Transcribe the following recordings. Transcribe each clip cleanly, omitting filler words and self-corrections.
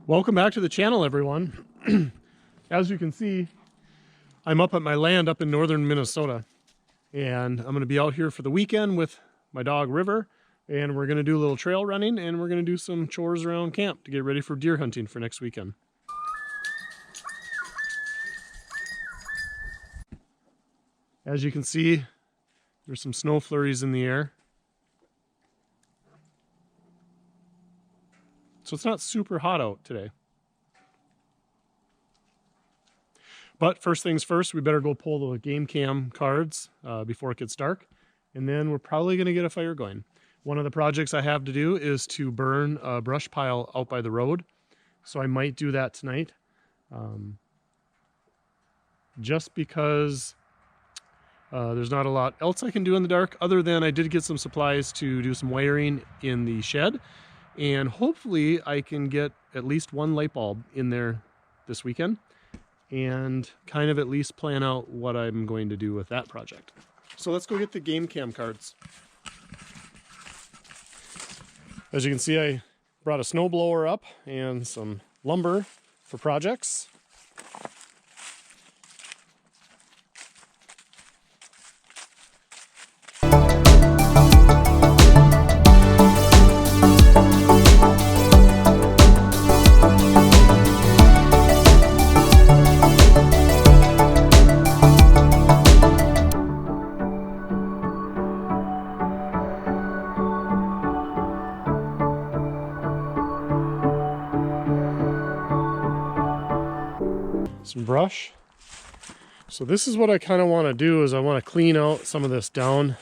Welcome back to the channel, everyone. As you can see, I'm up at my land up in northern Minnesota, and I'm going to be out here for the weekend with my dog River, and we're going to do a little trail running, and we're going to do some chores around camp to get ready for deer hunting for next weekend. As you can see, there's some snow flurries in the air. So it's not super hot out today. But first things first, we better go pull the game cam cards before it gets dark. And then we're probably going to get a fire going. One of the projects I have to do is to burn a brush pile out by the road. So I might do that tonight. Just because there's not a lot else I can do in the dark, other than I did get some supplies to do some wiring in the shed. And hopefully I can get at least one light bulb in there this weekend and kind of at least plan out what I'm going to do with that project. So let's go get the game cam cards. As you can see, I brought a snow blower up and some lumber for projects. Some brush. So this is what I kind of want to do, is I want to clean out some of this downed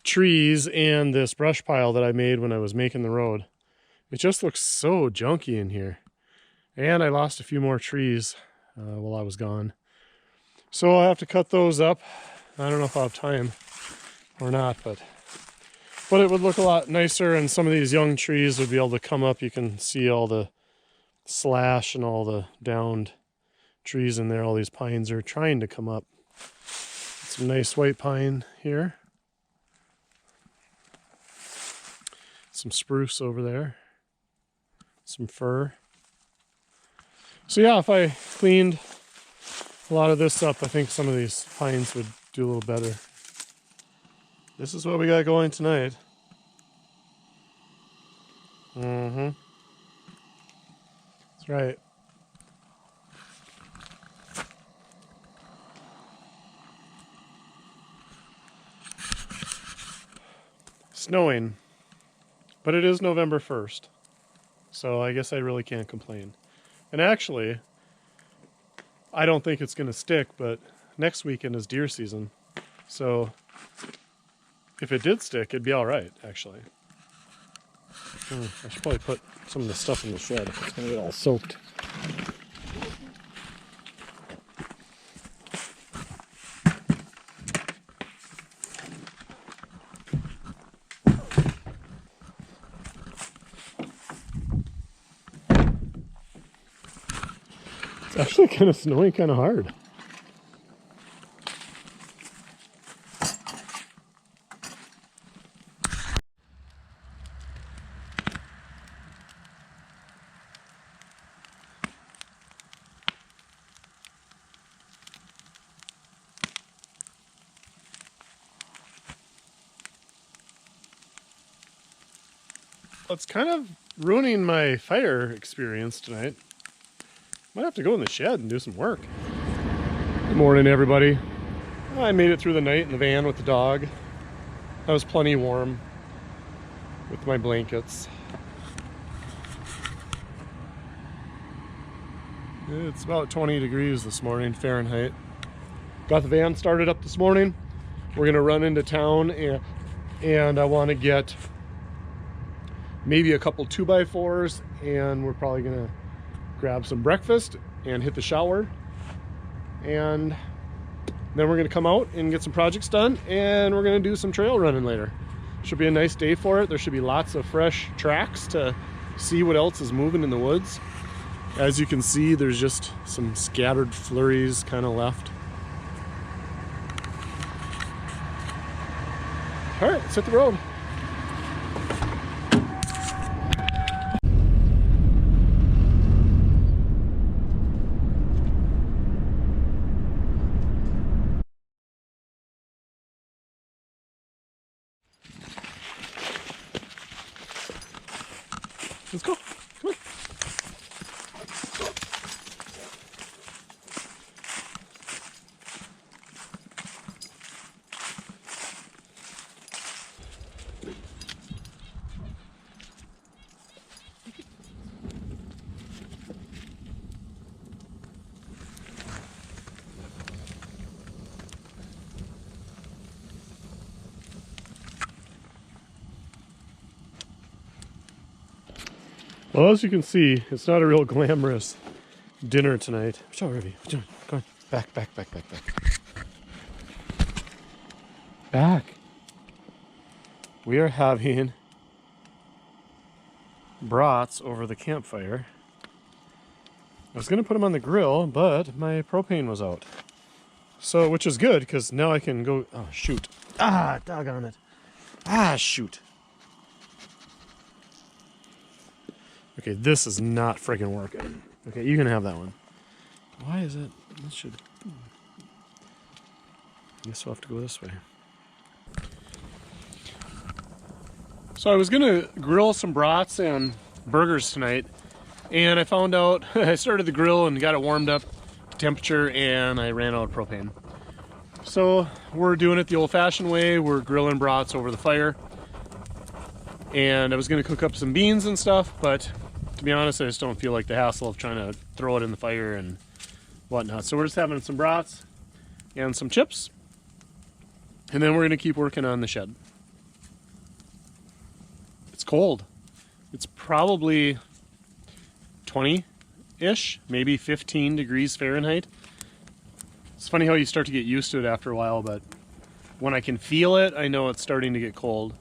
trees and this brush pile that I made when I was making the road. It just looks so junky in here. And I lost a few more trees while I was gone. So I'll have to cut those up. I don't know if I'll have time or not, but it would look a lot nicer, and some of these young trees would be able to come up. You can see all the slash and all the downed trees in there. All these pines are trying to come up. Some nice white pine here. Some spruce over there. Some fir. So yeah, if I cleaned a lot of this up, I think some of these pines would do a little better. This is what we got going tonight. That's right. Snowing, but it is November 1st, so I guess I really can't complain. And actually, I don't think it's going to stick, but next weekend is deer season, so if it did stick, it'd be all right, actually. I should probably put some of the stuff in the shed. It's going to get all soaked. It's actually kind of snowing kind of hard. It's kind of ruining my fire experience tonight. Might have to go in the shed and do some work. Good morning, everybody. I made it through the night in the van with the dog. I was plenty warm with my blankets. It's about 20 degrees this morning, Fahrenheit. Got the van started up this morning. We're gonna run into town and I want to get maybe a couple 2x4s, and we're probably gonna grab some breakfast and hit the shower, and then we're gonna come out and get some projects done, and we're gonna do some trail running later. Should be a nice day for it. There should be lots of fresh tracks to see what else is moving in the woods. As you can see, there's just some scattered flurries kind of left. All right, let's hit the road. Let's go. Come on. Well, as you can see, it's not a real glamorous dinner tonight. Watch out, Ruby. Watch out. Go on. Back, back, back, back, back. Back. We are having brats over the campfire. I was going to put them on the grill, but my propane was out. So, which is good, because now I can go... Oh, shoot. Ah, doggone it. Ah, shoot. Okay, this is not friggin' working. Okay, you can have that one. Why is it? This should... I guess we'll have to go this way. So I was gonna grill some brats and burgers tonight, and I found out I started the grill and got it warmed up to temperature, and I ran out of propane. So we're doing it the old-fashioned way. We're grilling brats over the fire, and I was gonna cook up some beans and stuff, but to be honest, I just don't feel like the hassle of trying to throw it in the fire and whatnot. So we're just having some brats and some chips, and then we're gonna keep working on the shed. It's cold. It's probably 20-ish, maybe 15 degrees Fahrenheit. It's funny how you start to get used to it after a while, but when I can feel it, I know it's starting to get cold.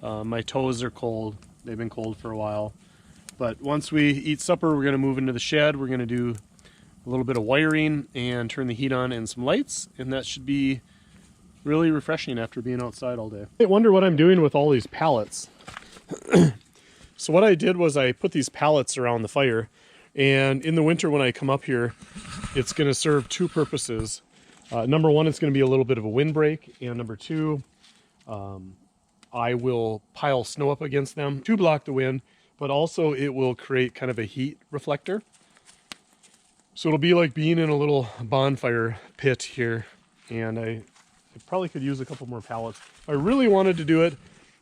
My toes are cold. They've been cold for a while. But once we eat supper, we're going to move into the shed. We're going to do a little bit of wiring and turn the heat on and some lights, and that should be really refreshing after being outside all day. I wonder what I'm doing with all these pallets. So what I did was I put these pallets around the fire, and in the winter when I come up here, it's going to serve two purposes. Number one, it's going to be a little bit of a windbreak, and number two, I will pile snow up against them to block the wind, but also it will create kind of a heat reflector. So it'll be like being in a little bonfire pit here, and I probably could use a couple more pallets. If I really wanted to do it,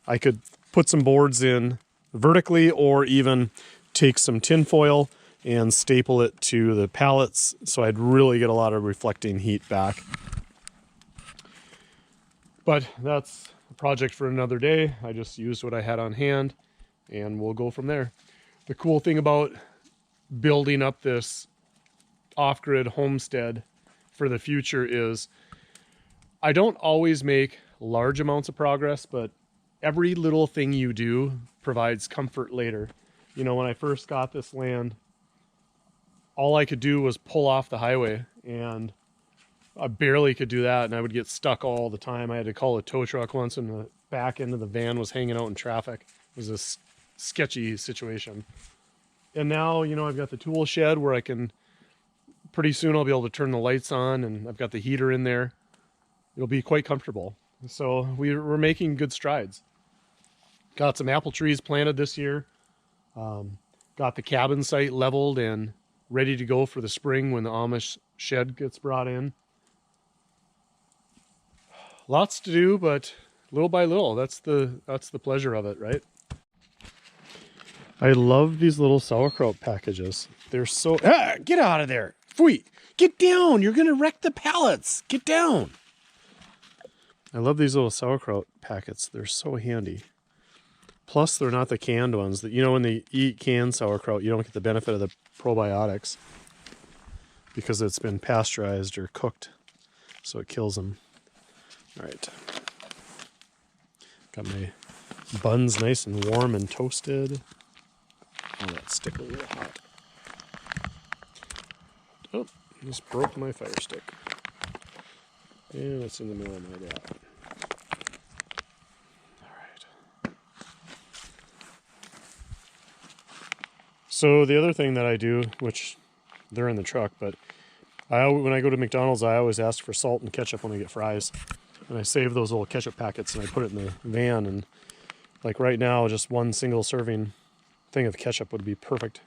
I could put some boards in vertically, or even take some tin foil and staple it to the pallets, so I'd really get a lot of reflecting heat back. But that's a project for another day. I just used what I had on hand, and we'll go from there. The cool thing about building up this off-grid homestead for the future is I don't always make large amounts of progress, but every little thing you do provides comfort later. You know, when I first got this land, all I could do was pull off the highway, and I barely could do that, and I would get stuck all the time. I had to call a tow truck once, and the back end of the van was hanging out in traffic. It was a sketchy situation. And now, you know, I've got the tool shed where I can, pretty soon I'll be able to turn the lights on, and I've got the heater in there. It'll be quite comfortable. So we're making good strides. Got some apple trees planted this year. Got the cabin site leveled and ready to go for the spring when the Amish shed gets brought in. Lots to do, but little by little, that's the pleasure of it, right? I love these little sauerkraut packages. They're so... Ah, get out of there! Pfui! Get down! You're gonna wreck the pallets! Get down! I love these little sauerkraut packets. They're so handy. Plus, they're not the canned ones. That, you know, when they eat canned sauerkraut, you don't get the benefit of the probiotics because it's been pasteurized or cooked, so it kills them. All right. Got my buns nice and warm and toasted. Oh, that stick a little hot. Oh, just broke my fire stick. And it's in the middle of my gap. All right. So the other thing that I do, which they're in the truck, but when I go to McDonald's, I always ask for salt and ketchup when I get fries. And I save those little ketchup packets and I put it in the van. And like right now, just one single serving thing of ketchup would be perfect.